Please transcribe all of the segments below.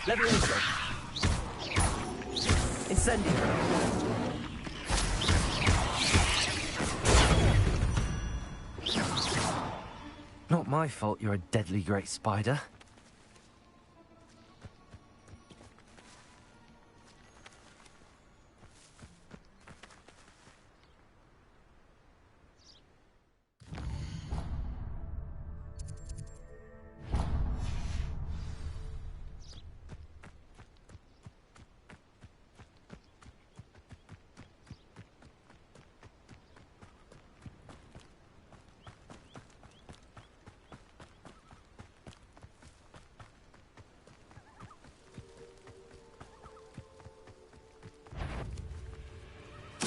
Levioso. Incendio. Not my fault you're a deadly great spider.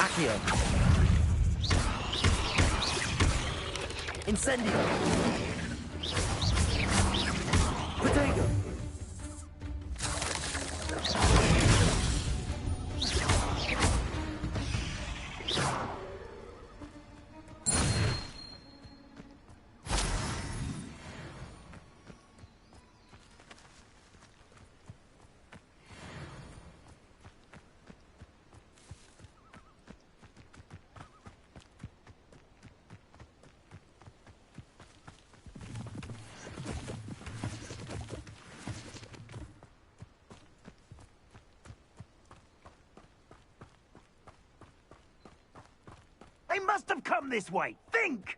Accio. Incendio. Potato. They must have come this way. Think!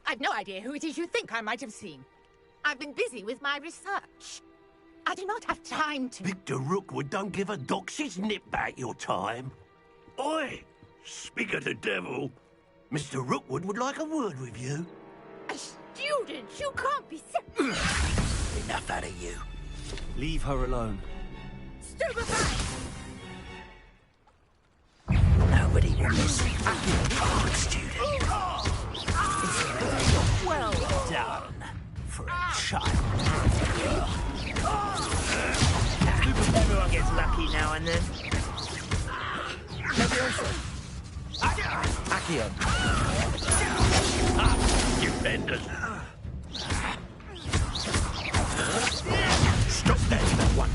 I've no idea who it is you think I might have seen. I've been busy with my research. I do not have time to... Victor Rookwood don't give a doxy's nip back your time. Oi! Speak of the devil. Mr. Rookwood would like a word with you. A student? You can't be so... Enough out of you. Leave her alone. Stupefy! Nobody will listen. Hard student. Well done for a child. Everyone gets lucky now and then. Levioso. Accio. You benders. Stop that one.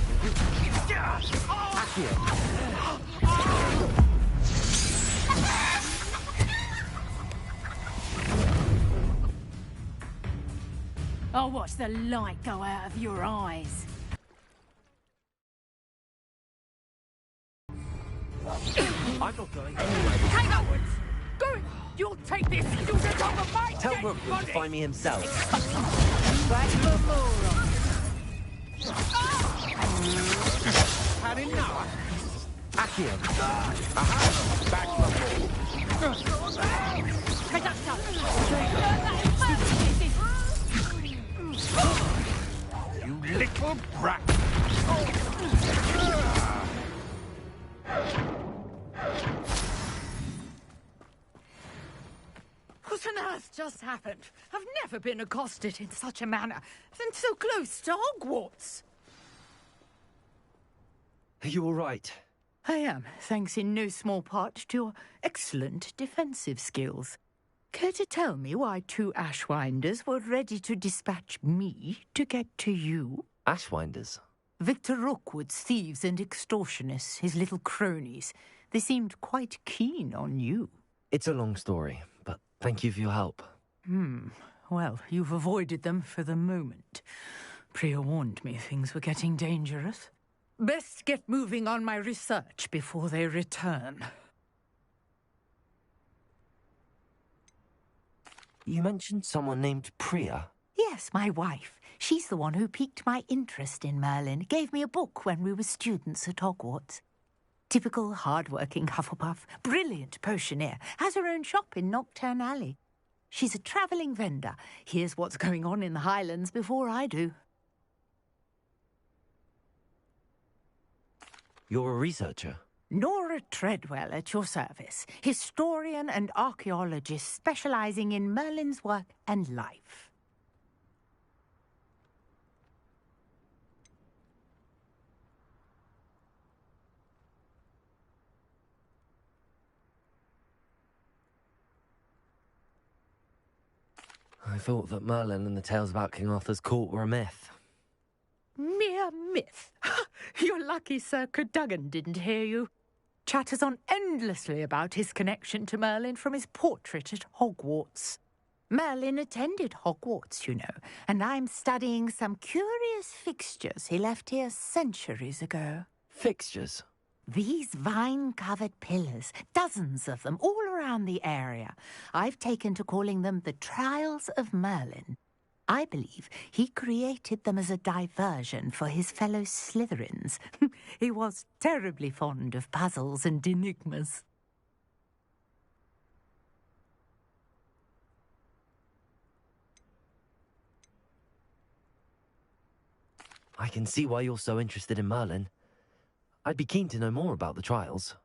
Accio. I'll watch the light go out of your eyes. I'm not going anywhere. Hang on! Go! You'll take this! You'll get off of my Tell dead Rookwood body! to find me himself. Back for more! Had enough. Accio. Back for more. You little brat. What on earth just happened? I've never been accosted in such a manner, and so close to Hogwarts. Are you all right? I am, thanks in no small part to your excellent defensive skills. Care to tell me why two Ashwinders were ready to dispatch me to get to you? Ashwinders? Victor Rookwood's thieves and extortionists, his little cronies. They seemed quite keen on you. It's a long story, but thank you for your help. Well, you've avoided them for the moment. Priya warned me things were getting dangerous. Best get moving on my research before they return. You mentioned someone named Priya. Yes, my wife. She's the one who piqued my interest in Merlin. Gave me a book when we were students at Hogwarts. Typical hard-working Hufflepuff, brilliant potioneer, has her own shop in Knockturn Alley. She's a travelling vendor. Hears what's going on in the Highlands before I do. You're a researcher? Nora Treadwell at your service, historian and archaeologist specialising in Merlin's work and life. I thought that Merlin and the tales about King Arthur's court were a myth. mere myth. You're lucky Sir Cadogan didn't hear you. Chatters on endlessly about his connection to Merlin from his portrait at Hogwarts. Merlin attended Hogwarts, you know, and I'm studying some curious fixtures he left here centuries ago. Fixtures? These vine-covered pillars, dozens of them, all around the area. I've taken to calling them the Trials of Merlin. I believe he created them as a diversion for his fellow Slytherins. He was terribly fond of puzzles and enigmas. I can see why you're so interested in Merlin. I'd be keen to know more about the trials.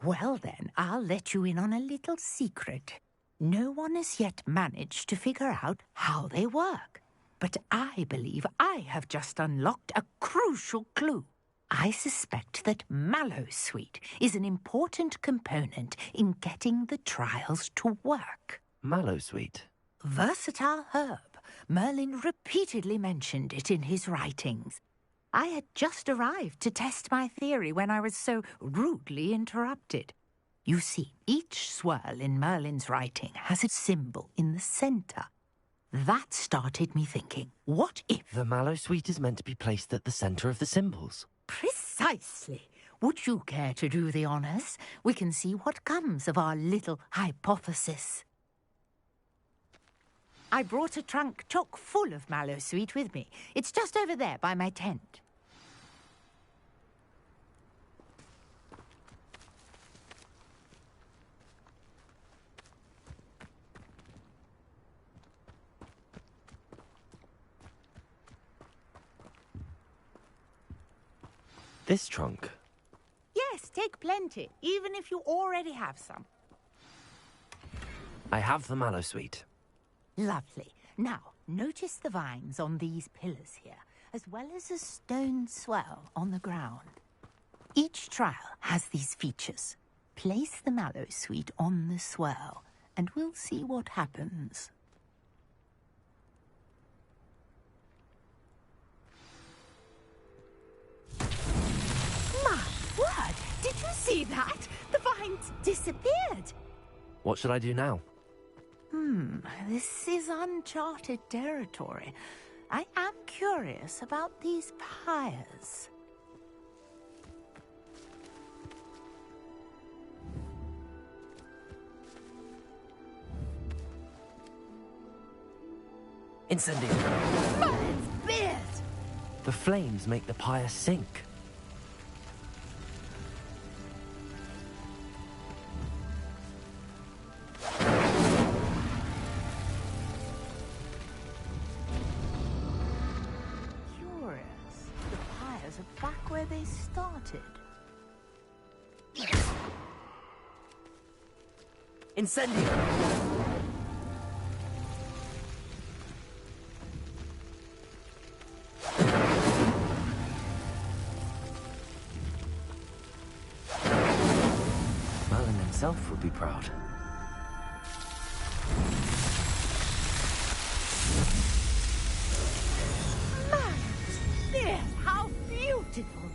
Well then, I'll let you in on a little secret. No one has yet managed to figure out how they work. But I believe I have just unlocked a crucial clue. I suspect that mallowsweet is an important component in getting the trials to work. Mallowsweet? Versatile herb. Merlin repeatedly mentioned it in his writings. I had just arrived to test my theory when I was so rudely interrupted. You see, each swirl in Merlin's writing has a symbol in the centre. That started me thinking, what if... The mallowsweet is meant to be placed at the centre of the symbols. Precisely. Would you care to do the honours? We can see what comes of our little hypothesis. I brought a trunk chock full of mallowsweet with me. It's just over there by my tent. This trunk? Yes, take plenty, even if you already have some. I have the mallowsweet. Lovely. Now, notice the vines on these pillars here, as well as a stone swell on the ground. Each trial has these features. Place the mallowsweet on the swell, and we'll see what happens. My word! Did you see that? The vines disappeared! What should I do now? This is uncharted territory. I am curious about these pyres. Incendio! Merlin's beard! The flames make the pyre sink. Back where they started. Incendio! Merlin himself would be proud. Beautiful.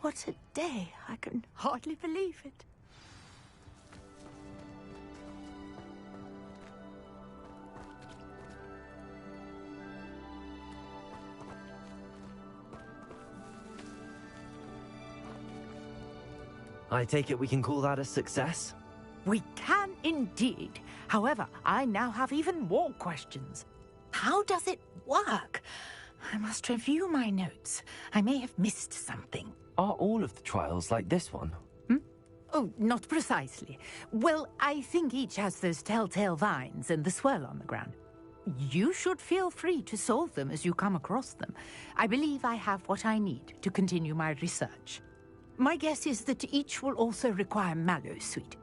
What a day. I can hardly believe it. I take it we can call that a success? We can indeed. However, I now have even more questions. How does it work? I must review my notes. I may have missed something. Are all of the trials like this one? Oh, not precisely. Well, I think each has those telltale vines and the swirl on the ground. You should feel free to solve them as you come across them. I believe I have what I need to continue my research. My guess is that each will also require mallowsweet,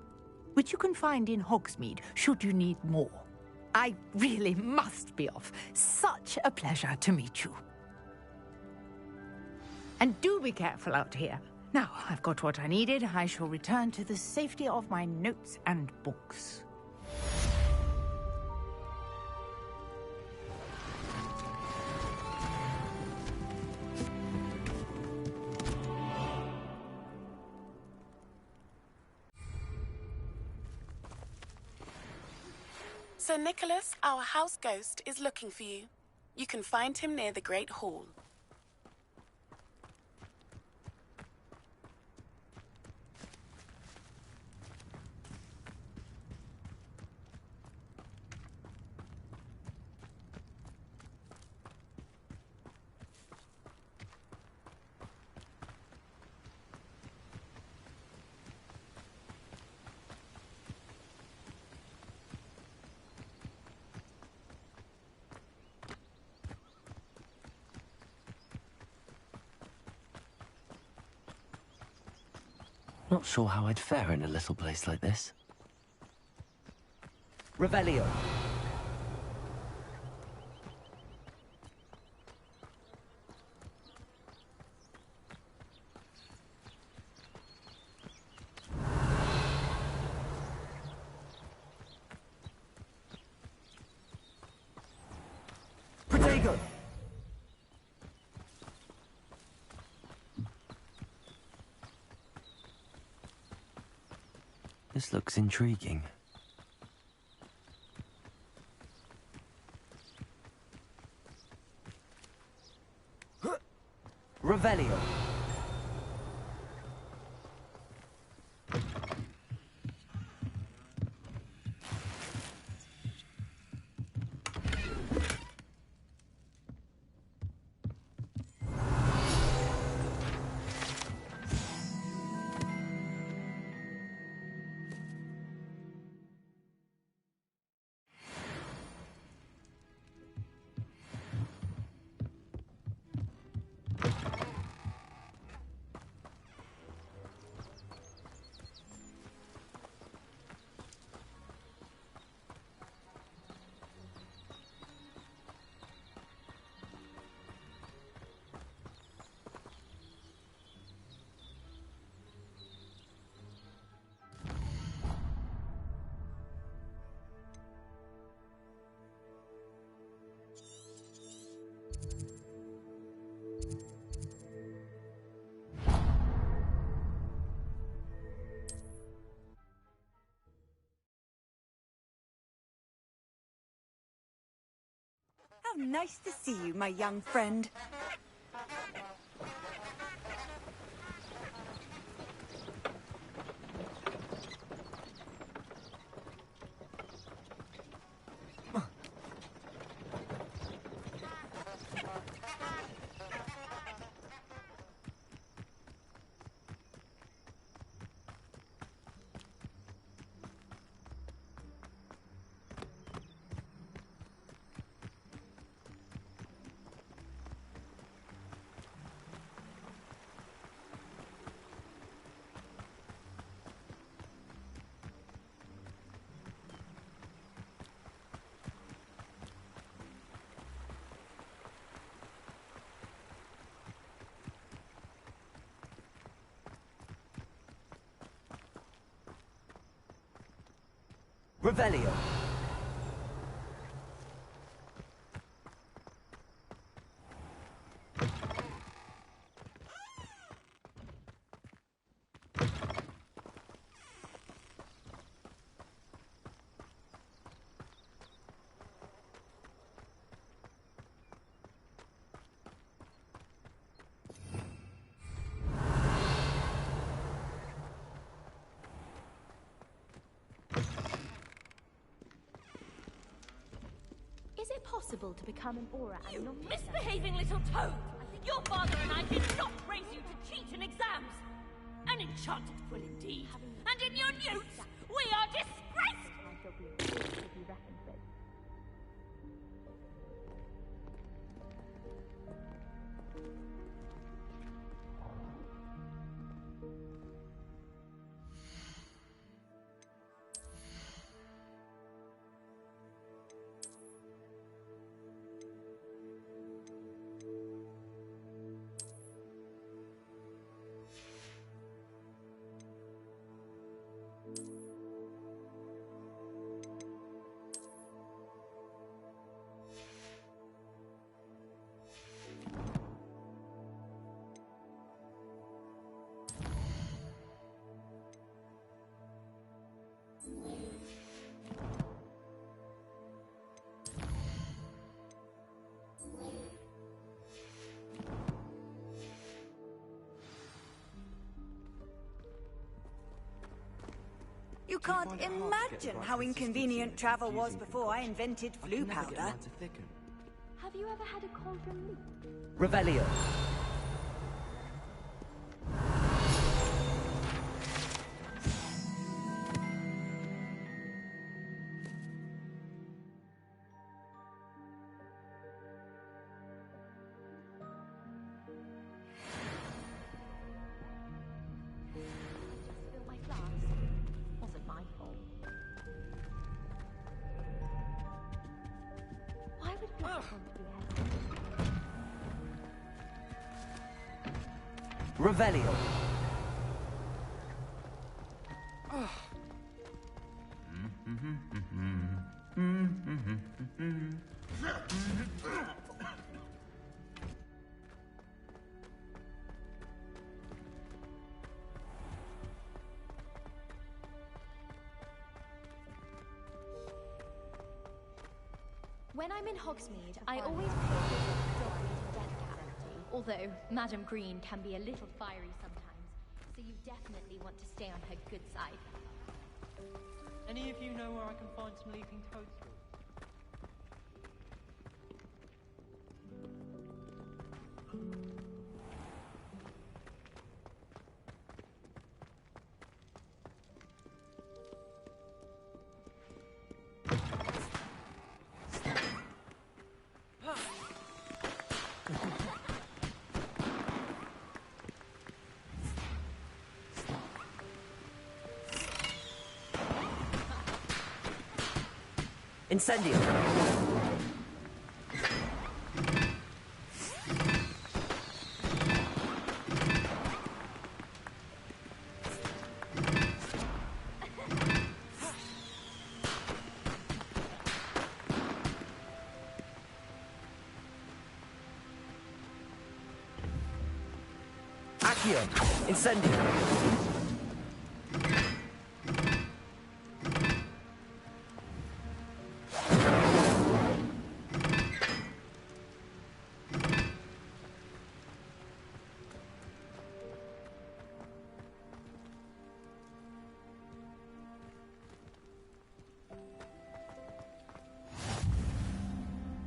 which you can find in Hogsmeade should you need more. I really must be off. Such a pleasure to meet you. And do be careful out here. Now, I've got what I needed. I shall return to the safety of my notes and books. Sir Nicholas, our house ghost, is looking for you. You can find him near the Great Hall. Not sure how I'd fare in a little place like this. Revelio. Protego. This looks intriguing. Revelio. How nice to see you, my young friend. Revelio. Is it possible to become an aura and not Misbehaving little toad! Your father and I did not raise you to cheat in exams! An enchanted quill indeed! And in your newts, we are disgraced! can't imagine how inconvenient travel was before I invented flu powder. Have you ever had a cold relief? Revelio. Spill my glass. Wasn't my fault. Why would people want to be held? Revelio. When I'm in Hogsmeade, I always pay a visit to dog meeting death cavity. Although Madame Green can be a little fiery sometimes, so you definitely want to stay on her good side. Any of you know where I can find some leaping toadstools? Incendio. Accio. Incendio.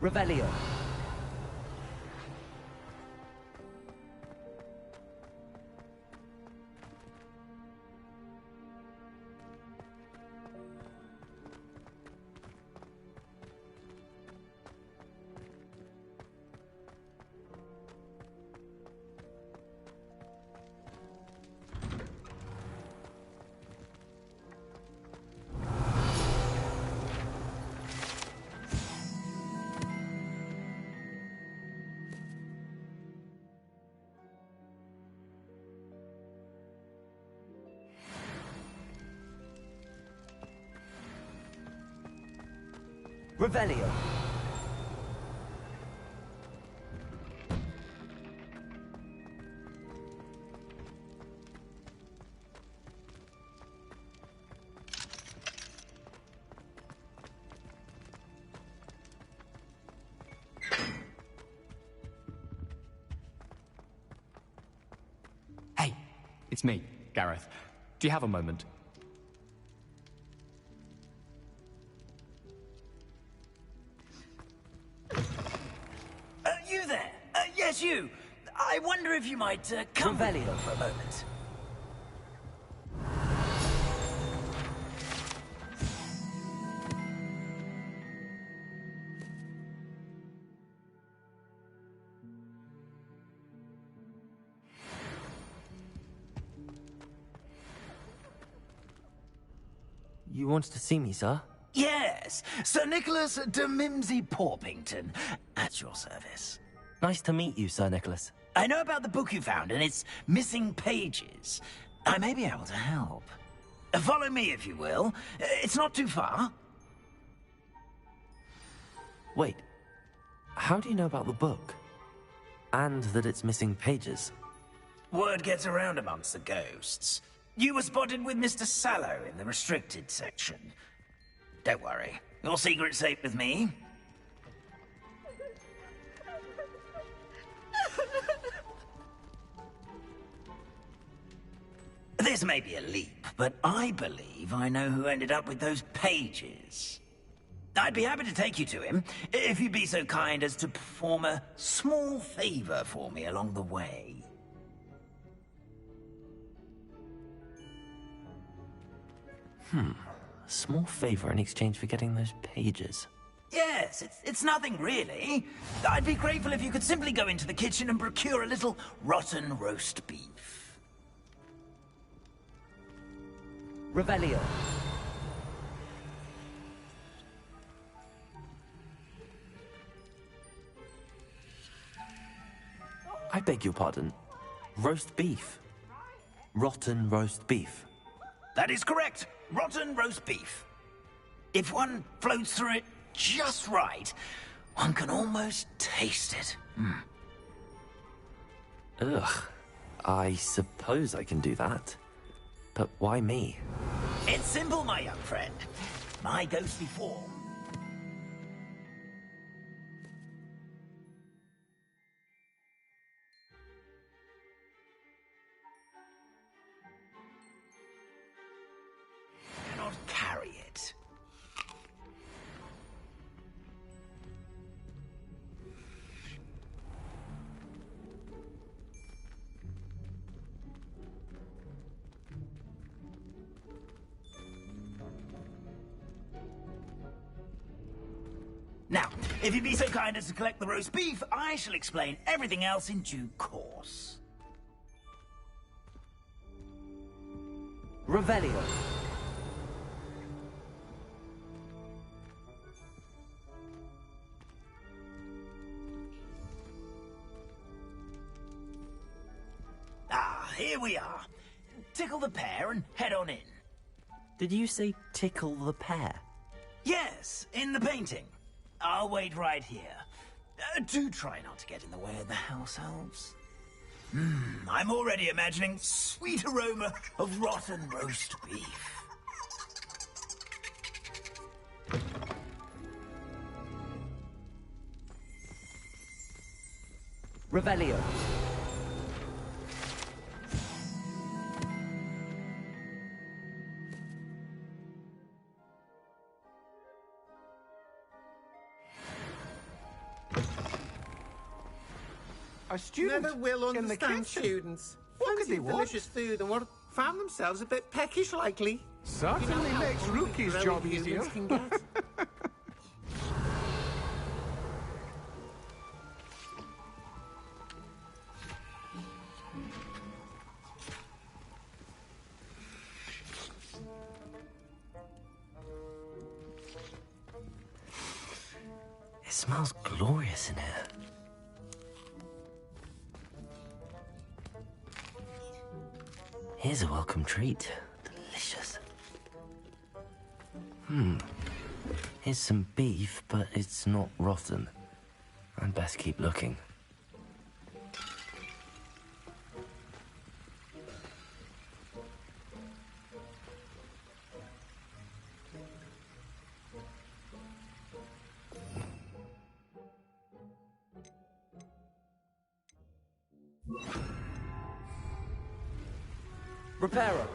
Revelio. Revelio. Hey, it's me, Gareth. Do you have a moment? You there? Yes, you. I wonder if you might come with me for a moment. You wanted to see me, sir? Yes, Sir Nicholas de Mimsy Porpington, at your service. Nice to meet you, Sir Nicholas. I know about the book you found and its missing pages. I may be able to help. Follow me, if you will. It's not too far. Wait, how do you know about the book? And that it's missing pages? Word gets around amongst the ghosts. You were spotted with Mr. Sallow in the restricted section. Don't worry, your secret's safe with me. This may be a leap, but I believe I know who ended up with those pages. I'd be happy to take you to him, if you'd be so kind as to perform a small favor for me along the way. A small favor in exchange for getting those pages. Yes, it's nothing really. I'd be grateful if you could simply go into the kitchen and procure a little rotten roast beef. Revelio. I beg your pardon. Roast beef. Rotten roast beef. That is correct. Rotten roast beef. If one floats through it just right, one can almost taste it. Ugh. I suppose I can do that. But why me? It's simple, my young friend. My ghostly form. Cannot carry it. Now, if you'd be so kind as to collect the roast beef, I shall explain everything else in due course. Revelio. Ah, here we are. Tickle the pear and head on in. Did you say tickle the pear? Yes, in the painting. I'll wait right here. Do try not to get in the way of the house elves. I'm already imagining sweet aroma of rotten roast beef. Revelio. A student Never will in the understand kitchen. students. What could Fancy they want? delicious food and what found themselves a bit peckish likely. Certainly makes hungry Rookie's growing job humans easier. can get. It smells glorious in here. Here's a welcome treat. Delicious. Here's some beef, but it's not rotten. I'd best keep looking. Reparo.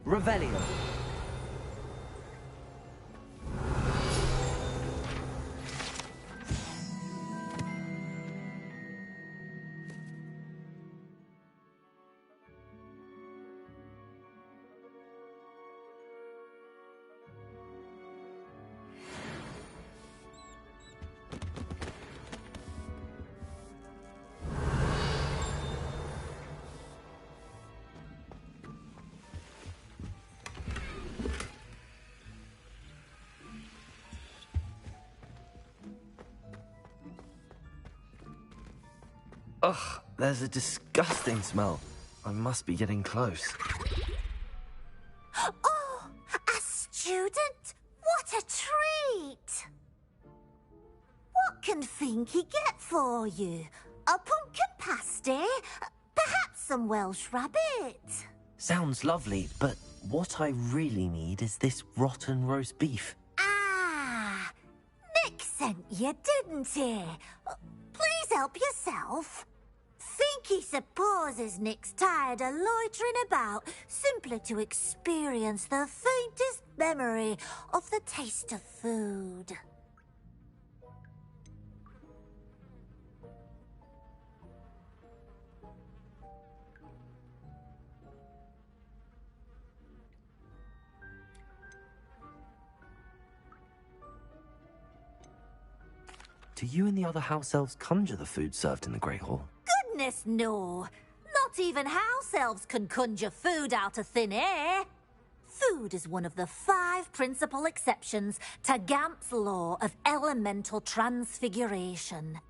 Revelio. Ugh, there's a disgusting smell. I must be getting close. Oh, a student? What a treat! What can Finky get for you? A pumpkin pasty? Perhaps some Welsh rabbit? Sounds lovely, but What I really need is this rotten roast beef. Ah, Nick sent you, didn't he? Please help yourself. Think he supposes Nick's tired of loitering about simply to experience the faintest memory of the taste of food. Do you and the other house elves conjure the food served in the Great Hall? Goodness, no. Not even house elves can conjure food out of thin air. Food is one of the 5 principal exceptions to Gamp's law of elemental transfiguration.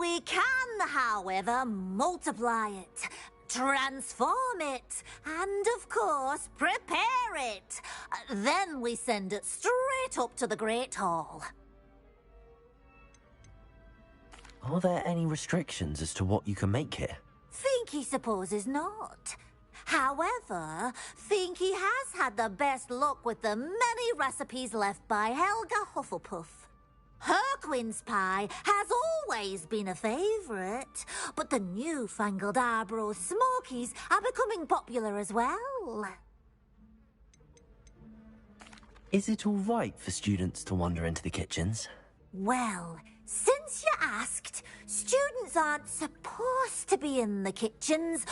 We can, however, multiply it, transform it, and, of course, prepare it. Then we send it straight up to the Great Hall. Are there any restrictions as to what you can make here? Finky supposes not. However, Finky has had the best luck with the many recipes left by Helga Hufflepuff. Her quince pie has always been a favourite, but the newfangled Arborough Smokies are becoming popular as well. Is it all right for students to wander into the kitchens? Well, since you asked, students aren't supposed to be in the kitchens,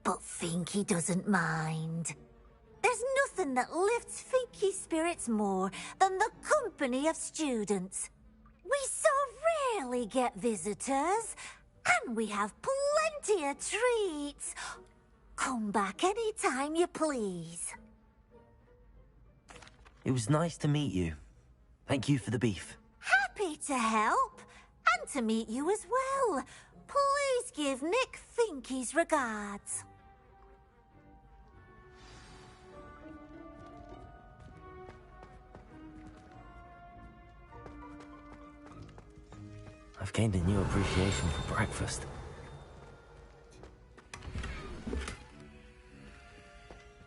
but Finky doesn't mind. There's nothing that lifts Finky's spirits more than the company of students. We so rarely get visitors, and we have plenty of treats. Come back any time you please. It was nice to meet you. Thank you for the beef. Happy to help, and to meet you as well. Please give Nick Finky's regards. I've gained a new appreciation for breakfast.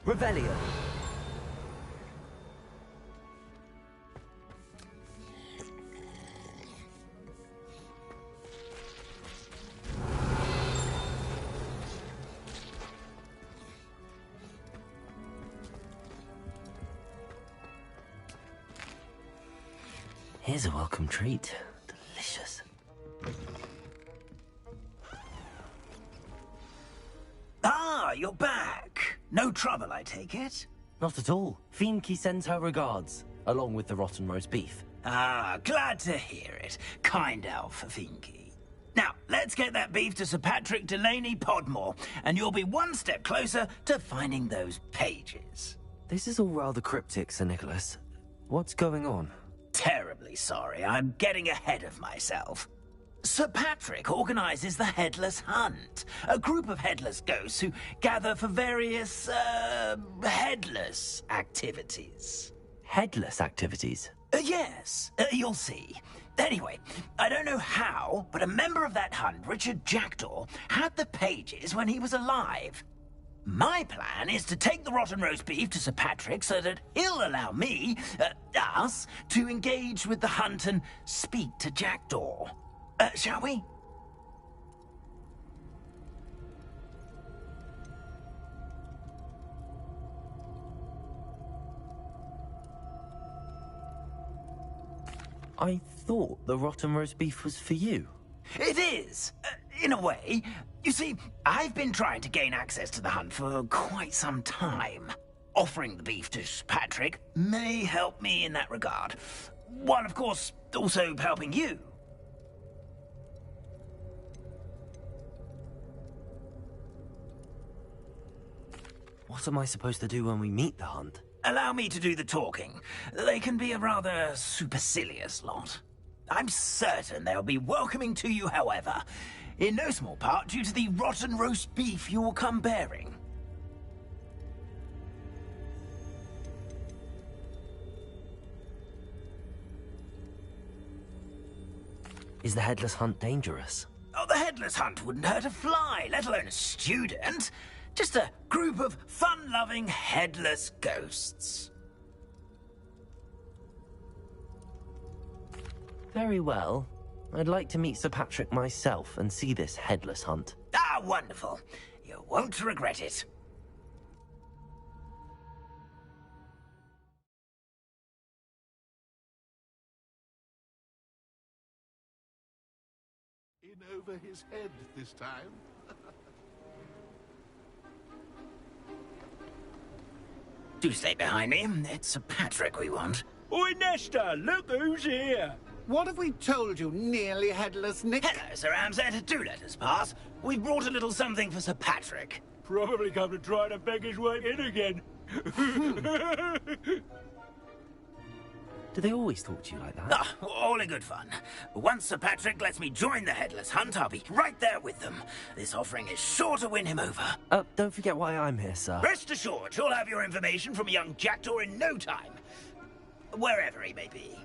Revelio. Here's a welcome treat. Delicious. Ah, you're back. No trouble, I take it? Not at all. Finky sends her regards, along with the rotten roast beef. Ah, glad to hear it. Kind elf, Finky. Now, let's get that beef to Sir Patrick Delaney Podmore, and you'll be one step closer to finding those pages. This is all rather cryptic, Sir Nicholas. What's going on? Terribly sorry, I'm getting ahead of myself. Sir Patrick organises the Headless Hunt, a group of headless ghosts who gather for various, headless activities. Headless activities? Yes, you'll see. Anyway, I don't know how, but a member of that hunt, Richard Jackdaw, had the pages when he was alive. My plan is to take the rotten roast beef to Sir Patrick so that he'll allow me, us, to engage with the hunt and speak to Jackdaw. Shall we? I thought the rotten roast beef was for you. It is, in a way. You see, I've been trying to gain access to the hunt for quite some time. Offering the beef to Sir Patrick may help me in that regard, while of course also helping you. What am I supposed to do when we meet the hunt? Allow me to do the talking. They can be a rather supercilious lot. I'm certain they'll be welcoming to you, however, in no small part due to the rotten roast beef you'll come bearing. Is the Headless Hunt dangerous? Oh, the Headless Hunt wouldn't hurt a fly, let alone a student. Just a group of fun-loving, headless ghosts. Very well. I'd like to meet Sir Patrick myself and see this headless hunt. Ah, wonderful. You won't regret it. In over his head this time. Do stay behind me. It's Sir Patrick we want. Oi, Nesta, look who's here. What have we told you, nearly headless Nick? Hello, Sir Ramsay. Do let us pass. We've brought a little something for Sir Patrick. Probably come to try to beg his way in again. Do they always talk to you like that? Ah, all in good fun. Once Sir Patrick lets me join the Headless Hunt, I'll be right there with them. This offering is sure to win him over. Don't forget why I'm here, sir. Rest assured, you'll have your information from a young jackdaw in no time. Wherever he may be.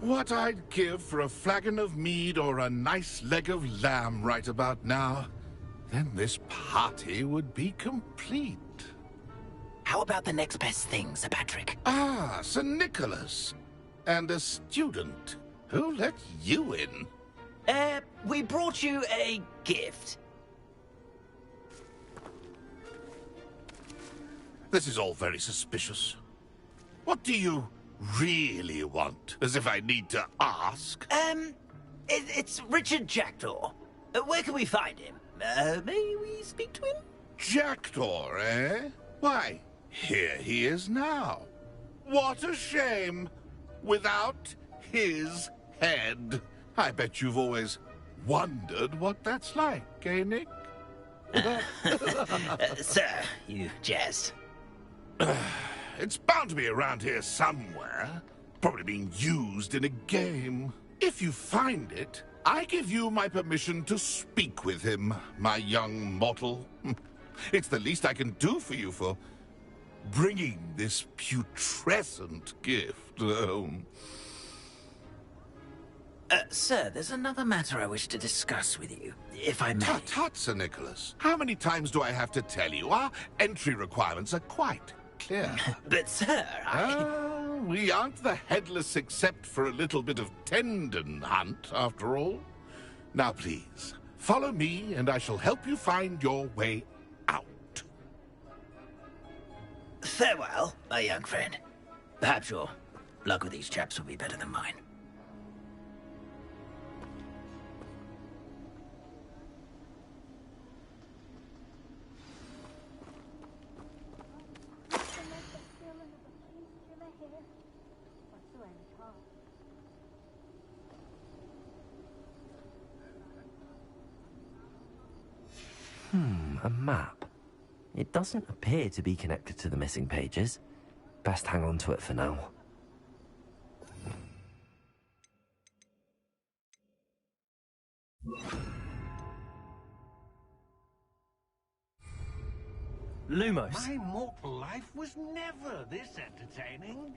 What I'd give for a flagon of mead or a nice leg of lamb right about now. Then this party would be complete. How about the next best thing, Sir Patrick? Ah, Sir Nicholas. And a student. Who let you in? We brought you a gift. This is all very suspicious. What do you really want? As if I need to ask. It's Richard Jackdaw. Where can we find him? May we speak to him? Jackdaw, eh? Why, here he is now. What a shame. Without his head. I bet you've always wondered what that's like, eh, Nick? Sir, you jest. It's bound to be around here somewhere. Probably being used in a game. If you find it, I give you my permission to speak with him, my young mortal. It's the least I can do for you for bringing this putrescent gift home. Sir, there's another matter I wish to discuss with you, if I may. Tut, Sir Nicholas. How many times do I have to tell you? Our entry requirements are quite clear. But, sir, we aren't the headless except for a little bit of tendon hunt, after all. Now, please, follow me, and I shall help you find your way out. Farewell, my young friend. Perhaps your luck with these chaps will be better than mine. A map. It doesn't appear to be connected to the missing pages. Best hang on to it for now. Lumos. My mortal life was never this entertaining.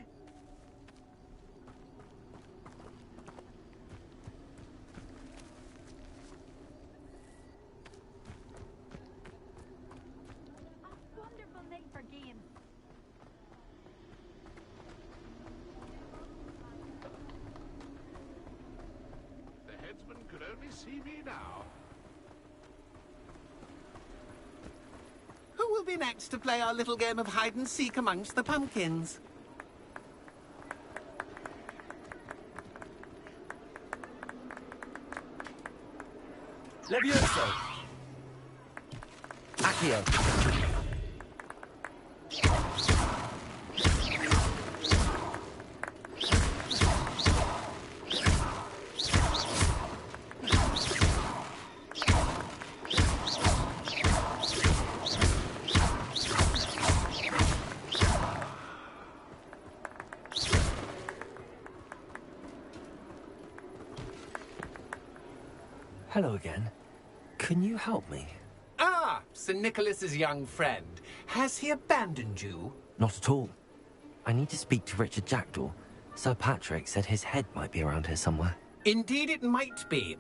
The headsman could only see me now. Who will be next to play our little game of hide-and-seek amongst the pumpkins? Levioso. Accio. Hello again. Can you help me? Ah, Sir Nicholas's young friend. Has he abandoned you? Not at all. I need to speak to Richard Jackdaw. Sir Patrick said his head might be around here somewhere. Indeed it might be.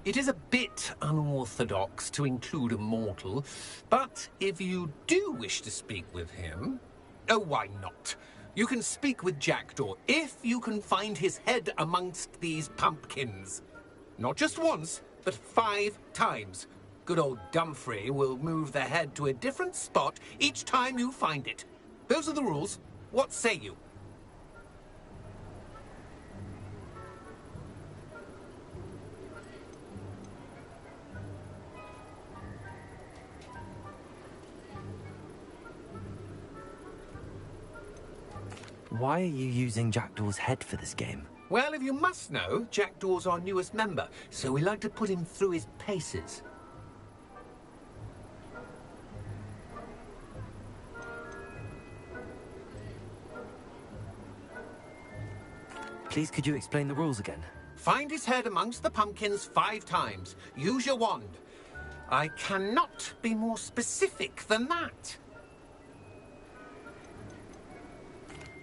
It is a bit unorthodox to include a mortal, but if you do wish to speak with him... Oh, why not? You can speak with Jackdaw if you can find his head amongst these pumpkins. Not just once, but 5 times. Good old Dumfrey will move the head to a different spot each time you find it. Those are the rules. What say you? Why are you using Jackdaw's head for this game? Well, if you must know, Jackdaw's our newest member, so we like to put him through his paces. Please, could you explain the rules again? Find his head amongst the pumpkins 5 times. Use your wand. I cannot be more specific than that.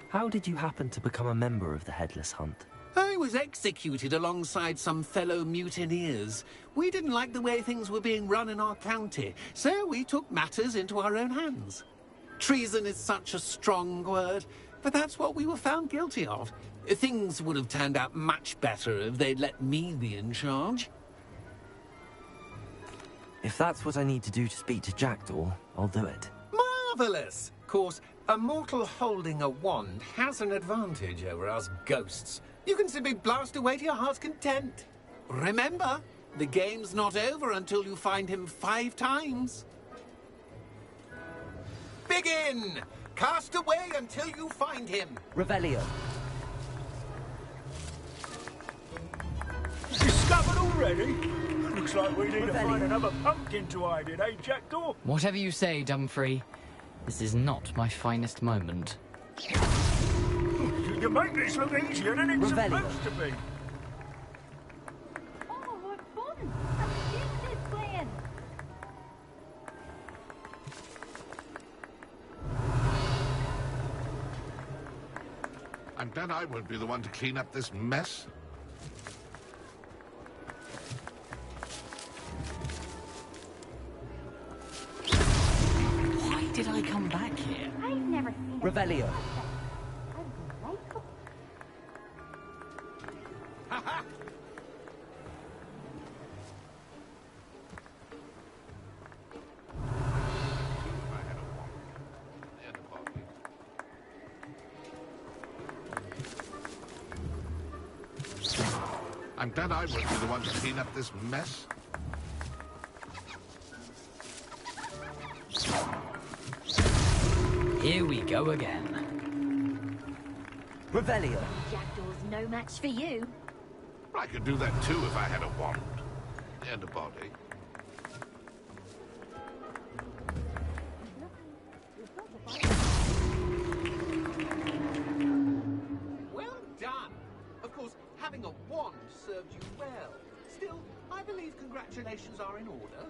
How did you happen to become a member of the Headless Hunt? I was executed alongside some fellow mutineers. We didn't like the way things were being run in our county, so we took matters into our own hands. Treason is such a strong word, but that's what we were found guilty of. Things would have turned out much better if they'd let me be in charge. If that's what I need to do to speak to Jackdaw, I'll do it. Marvellous! Of course, a mortal holding a wand has an advantage over us ghosts. You can simply blast away to your heart's content. Remember, the game's not over until you find him 5 times. Begin! Cast away until you find him. Revelio. Discovered already? Looks like we need to find another pumpkin to hide in, eh, Jackdaw? Whatever you say, Dumfrey. This is not my finest moment. You make this look easier than it's supposed to be. Oh, what fun! Let's do this plan! I'm glad I won't be the one to clean up this mess. Why did I come back here? I've never seen Revelio. I'm glad I won't be the one to clean up this mess. Here we go again. Revelio. Jackdaw's no match for you. I could do that too if I had a wand. And a body. Well done! Of course, having a wand served you well. Still, I believe congratulations are in order.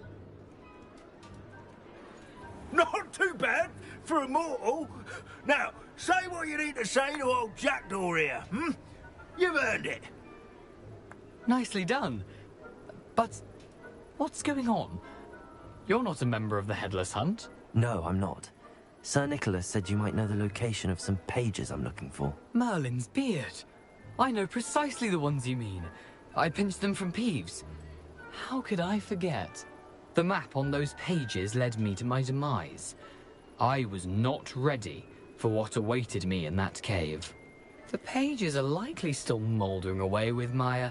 Not too bad for a mortal. Now, say what you need to say to old Jackdaw here, hmm? You've earned it. Nicely done. But what's going on? You're not a member of the Headless Hunt. No, I'm not. Sir Nicholas said you might know the location of some pages I'm looking for. Merlin's beard. I know precisely the ones you mean. I pinched them from Peeves. How could I forget? The map on those pages led me to my demise. I was not ready for what awaited me in that cave. The pages are likely still mouldering away with my,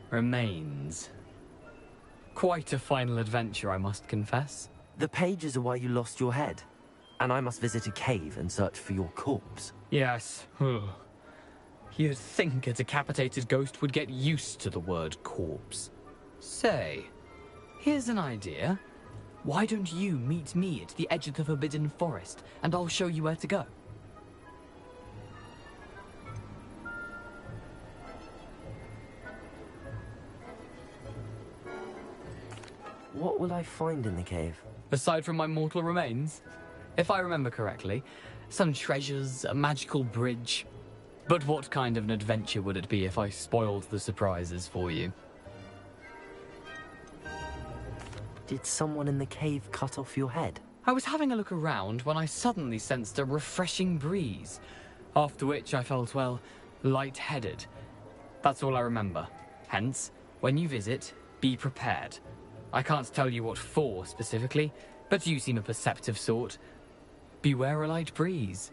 remains. Quite a final adventure, I must confess. The pages are why you lost your head, and I must visit a cave and search for your corpse. Yes. You'd think a decapitated ghost would get used to the word corpse. Say, here's an idea. Why don't you meet me at the edge of the Forbidden Forest, and I'll show you where to go? What will I find in the cave? Aside from my mortal remains? If I remember correctly, some treasures, a magical bridge. But what kind of an adventure would it be if I spoiled the surprises for you? Did someone in the cave cut off your head? I was having a look around when I suddenly sensed a refreshing breeze, after which I felt, well, lightheaded. That's all I remember. Hence, when you visit, be prepared. I can't tell you what for specifically, but you seem a perceptive sort. Beware a light breeze.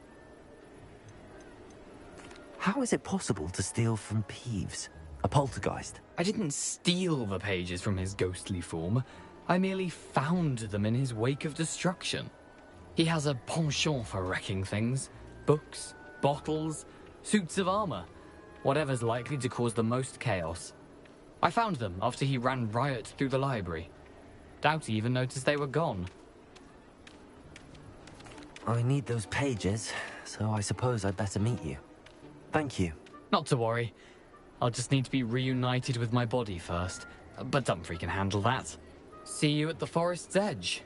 How is it possible to steal from Peeves, a poltergeist? I didn't steal the pages from his ghostly form. I merely found them in his wake of destruction. He has a penchant for wrecking things. Books, bottles, suits of armor. Whatever's likely to cause the most chaos. I found them after he ran riot through the library. Doubt he even noticed they were gone. I need those pages, so I suppose I'd better meet you. Thank you. Not to worry. I'll just need to be reunited with my body first. But Dumfries can handle that. See you at the forest's edge.